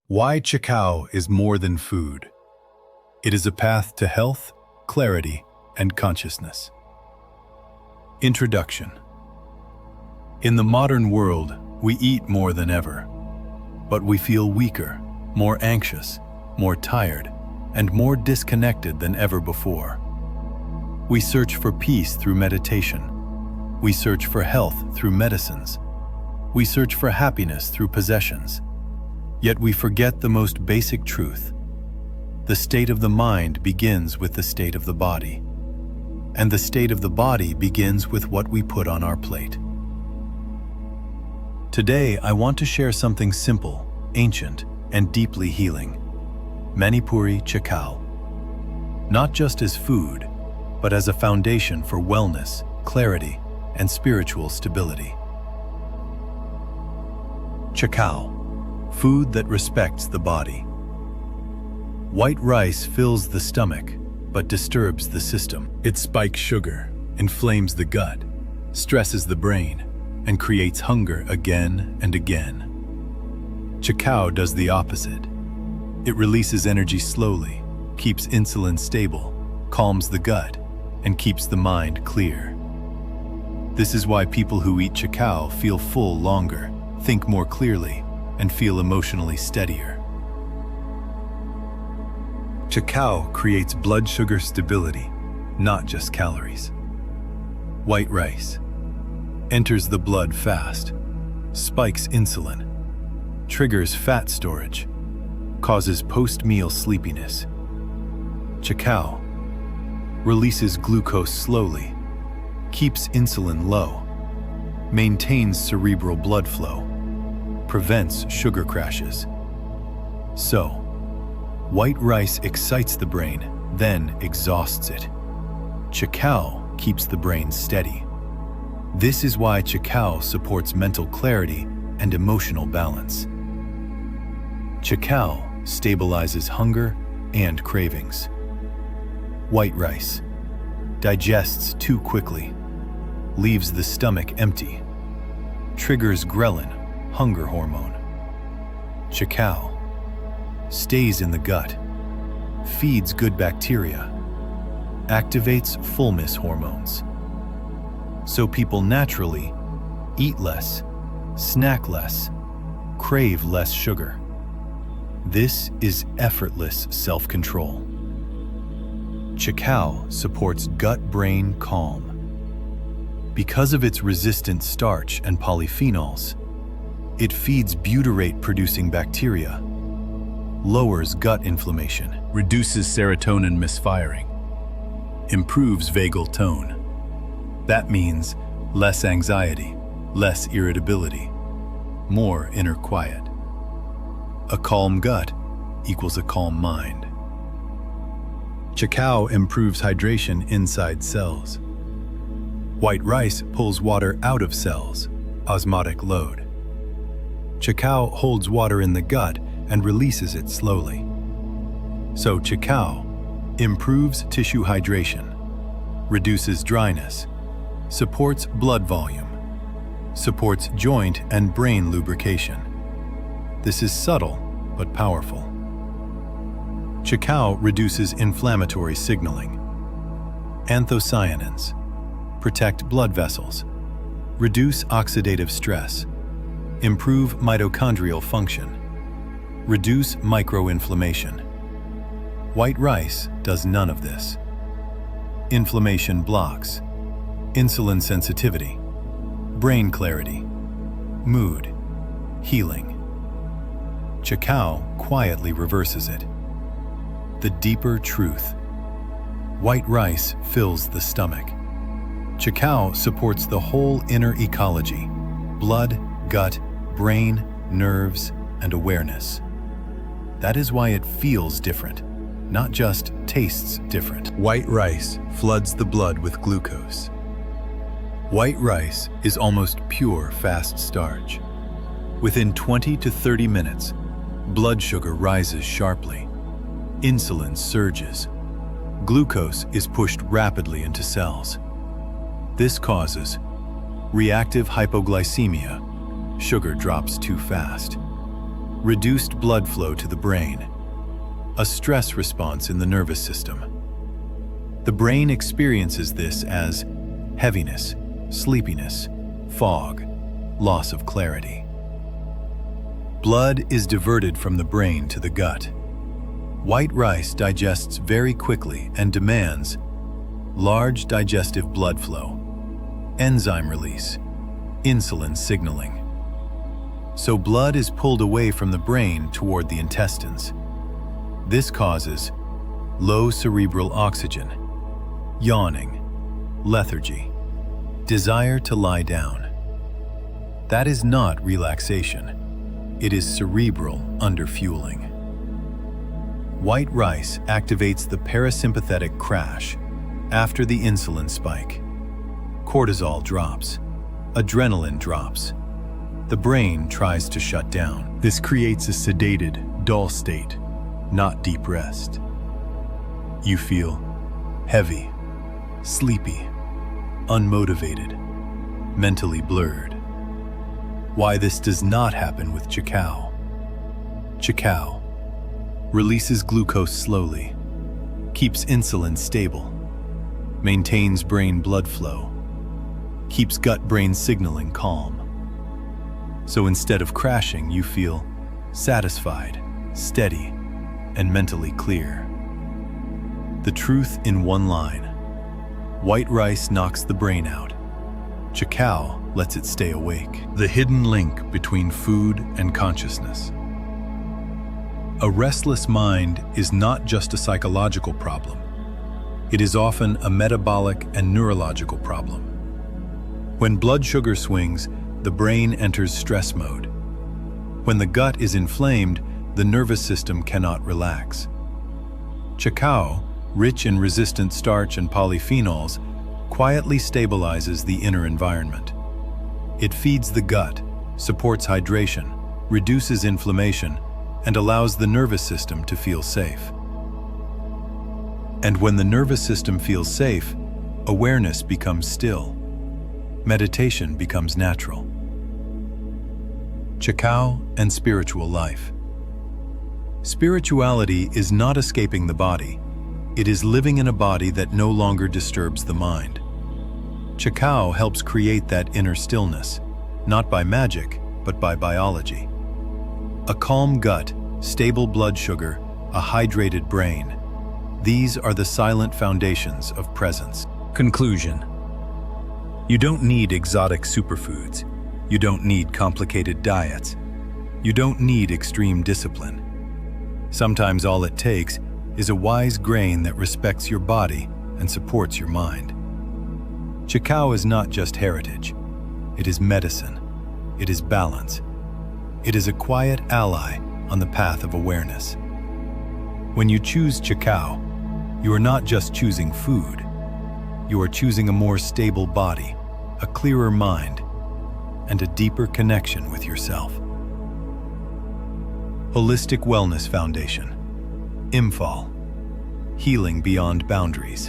Why Chakhao is more than food. It is a path to health, clarity, and consciousness. Introduction. In the modern world, we eat more than ever, but we feel weaker, more anxious, more tired, and more disconnected than ever before. We search for peace through meditation. We search for health through medicines. We search for happiness through possessions. Yet we forget the most basic truth. The state of the mind begins with the state of the body, and the state of the body begins with what we put on our plate. Today, I want to share something simple, ancient, and deeply healing. Manipuri Chakhao. Not just as food, but as a foundation for wellness, clarity, and spiritual stability. Chakhao. Food that respects the body. White rice fills the stomach, but disturbs the system. It spikes sugar, inflames the gut, stresses the brain, and creates hunger again and again. Chakhao does the opposite. It releases energy slowly, keeps insulin stable, calms the gut, and keeps the mind clear. This is why people who eat Chakhao feel full longer, think more clearly, and feel emotionally steadier. Chakhao creates blood sugar stability, not just calories. White rice enters the blood fast, spikes insulin, triggers fat storage, causes post-meal sleepiness. Chakhao releases glucose slowly, keeps insulin low, maintains cerebral blood flow, prevents sugar crashes. So, white rice excites the brain, then exhausts it. Chakhao keeps the brain steady. This is why Chakhao supports mental clarity and emotional balance. Chakhao stabilizes hunger and cravings. White rice digests too quickly, leaves the stomach empty, triggers ghrelin, hunger hormone. Chakhao stays in the gut, feeds good bacteria, activates fullness hormones. So people naturally eat less, snack less, crave less sugar. This is effortless self-control. Chakhao supports gut-brain calm. Because of its resistant starch and polyphenols, it feeds butyrate-producing bacteria, lowers gut inflammation, reduces serotonin misfiring, improves vagal tone. That means less anxiety, less irritability, more inner quiet. A calm gut equals a calm mind. Chakhao improves hydration inside cells. White rice pulls water out of cells, osmotic load. Chakhao holds water in the gut and releases it slowly. So Chakhao improves tissue hydration, reduces dryness, supports blood volume, supports joint and brain lubrication. This is subtle but powerful. Chakhao reduces inflammatory signaling. Anthocyanins protect blood vessels, reduce oxidative stress, improve mitochondrial function, reduce microinflammation. White rice does none of this. Inflammation blocks, insulin sensitivity, brain clarity, mood, healing. Chakhao quietly reverses it. The deeper truth. White rice fills the stomach. Chakhao supports the whole inner ecology: blood, gut, brain, nerves, and awareness. That is why it feels different, not just tastes different. White rice floods the blood with glucose. White rice is almost pure fast starch. Within 20 to 30 minutes, blood sugar rises sharply. Insulin surges. Glucose is pushed rapidly into cells. This causes reactive hypoglycemia. Sugar drops too fast. Reduced blood flow to the brain. A stress response in the nervous system. The brain experiences this as heaviness, sleepiness, fog, loss of clarity. Blood is diverted from the brain to the gut. White rice digests very quickly and demands large digestive blood flow, enzyme release, insulin signaling. So blood is pulled away from the brain toward the intestines. This causes low cerebral oxygen, yawning, lethargy, desire to lie down. That is not relaxation. It is cerebral underfueling. White rice activates the parasympathetic crash after the insulin spike. Cortisol drops. Adrenaline drops. The brain tries to shut down. This creates a sedated, dull state, not deep rest. You feel heavy, sleepy, unmotivated, mentally blurred. Why this does not happen with Chakhao. Chakhao releases glucose slowly, keeps insulin stable, maintains brain blood flow, keeps gut-brain signaling calm. So instead of crashing, you feel satisfied, steady, and mentally clear. The truth in one line. White rice knocks the brain out. Chakhao lets it stay awake. The hidden link between food and consciousness. A restless mind is not just a psychological problem. It is often a metabolic and neurological problem. When blood sugar swings, the brain enters stress mode. When the gut is inflamed, the nervous system cannot relax. Chakhao, rich in resistant starch and polyphenols, quietly stabilizes the inner environment. It feeds the gut, supports hydration, reduces inflammation, and allows the nervous system to feel safe. And when the nervous system feels safe, awareness becomes still. Meditation becomes natural. Chakhao and spiritual life. Spirituality is not escaping the body. It is living in a body that no longer disturbs the mind. Chakhao helps create that inner stillness, not by magic, but by biology. A calm gut, stable blood sugar, a hydrated brain. These are the silent foundations of presence. Conclusion. You don't need exotic superfoods. You don't need complicated diets. You don't need extreme discipline. Sometimes all it takes is a wise grain that respects your body and supports your mind. Chakhao is not just heritage. It is medicine. It is balance. It is a quiet ally on the path of awareness. When you choose Chakhao, you are not just choosing food. You are choosing a more stable body, a clearer mind, and a deeper connection with yourself. Holistic Wellness Foundation. Imphal. Healing beyond boundaries.